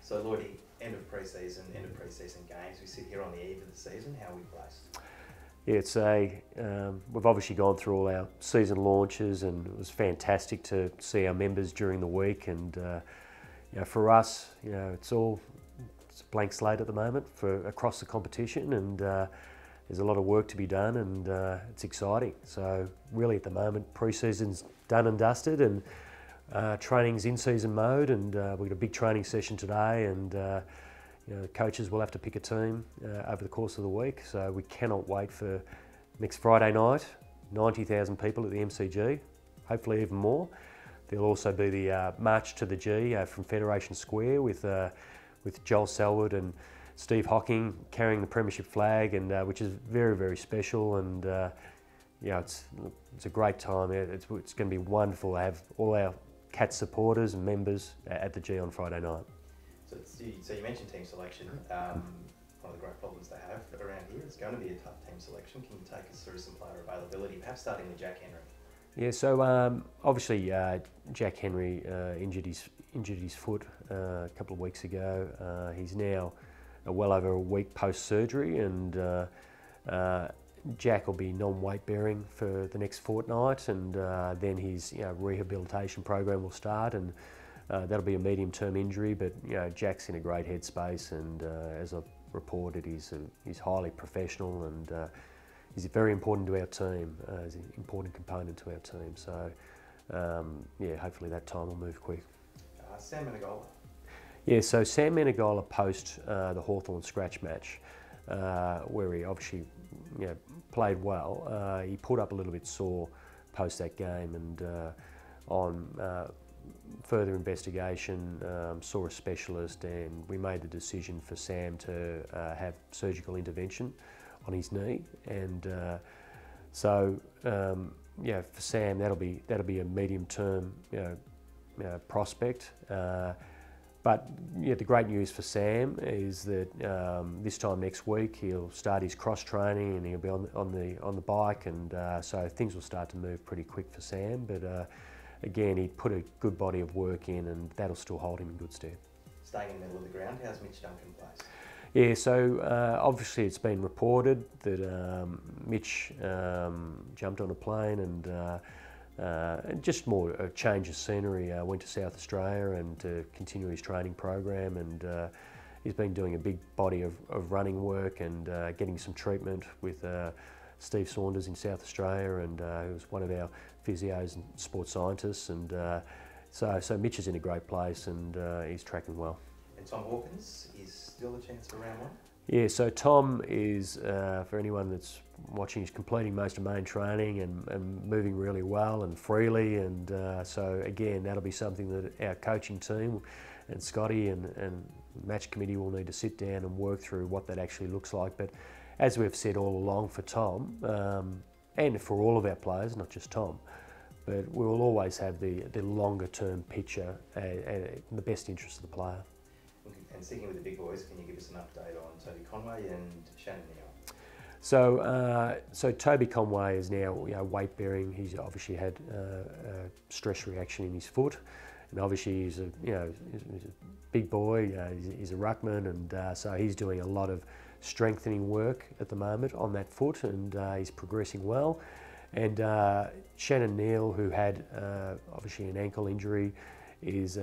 So Lloydie, end of pre-season games. We sit here on the eve of the season. How are we placed? Yeah, we've obviously gone through all our season launches, and it was fantastic to see our members during the week. And for us, it's a blank slate at the moment for across the competition, and there's a lot of work to be done, and it's exciting. So really, at the moment, pre-season's done and dusted, and training's in season mode, and we've got a big training session today, and coaches will have to pick a team over the course of the week. So we cannot wait for next Friday night. 90,000 people at the MCG, hopefully even more. There'll also be the March to the G from Federation Square with Joel Selwood and Steve Hocking carrying the premiership flag, and which is very, very special. And it's a great time. It's going to be wonderful to have all our Cats supporters and members at the G on Friday night. So you mentioned team selection. One of the great problems they have around here is going to be a tough team selection. Can you take us through some player availability, perhaps starting with Jack Henry? Yeah, so obviously Jack Henry injured his foot a couple of weeks ago. He's now well over a week post-surgery, and Jack will be non-weight bearing for the next fortnight, and then his rehabilitation program will start, and that'll be a medium-term injury. But Jack's in a great headspace, and as I've reported, he's highly professional, and he's very important to our team. He's an important component to our team. So hopefully that time will move quick. Sam Menegola. Yeah, so Sam Menegola post the Hawthorn scratch match, where he obviously played well. He pulled up a little bit sore post that game, and on further investigation saw a specialist, and we made the decision for Sam to have surgical intervention on his knee. And for Sam, that'll be a medium-term prospect. But the great news for Sam is that this time next week he'll start his cross training, and he'll be on the bike, and so things will start to move pretty quick for Sam. But again, he put a good body of work in, and that'll still hold him in good stead. Staying in the middle of the ground, how's Mitch Duncan placed? Yeah, so obviously it's been reported that Mitch jumped on a plane and just more a change of scenery, went to South Australia and to continue his training program, and he's been doing a big body of running work and getting some treatment with Steve Saunders in South Australia, and he was one of our physios and sports scientists, and so Mitch is in a great place, and he's tracking well. And Tom Hawkins is still a chance for round one? Yeah, so Tom is, for anyone that's watching, he's completing most of main training and moving really well and freely, and so again, that'll be something that our coaching team and Scotty and match committee will need to sit down and work through what that actually looks like. But as we've said all along for Tom, and for all of our players, not just Tom, but we will always have the longer term picture in the best interest of the player. And sticking with the big boys, can you give us an update on Toby Conway and Shannon Neale? So Toby Conway is now weight bearing. He's obviously had a stress reaction in his foot, and obviously he's a big boy. He's a ruckman, and so he's doing a lot of strengthening work at the moment on that foot, and he's progressing well. And Shannon Neale, who had obviously an ankle injury, is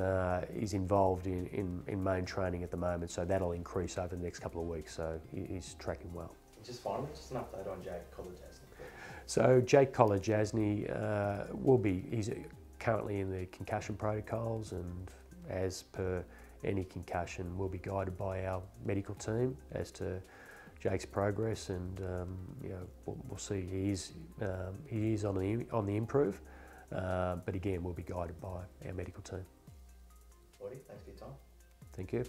involved in main training at the moment, so that'll increase over the next couple of weeks. So he's tracking well. Just finally, just an update on Jake Kolodjasny. So Jake Kolodjasny he's currently in the concussion protocols, and as per any concussion, will be guided by our medical team as to Jake's progress, and we'll see. He is on the improve, but again, we'll be guided by our medical team. Lloydie, thanks for your time. Thank you.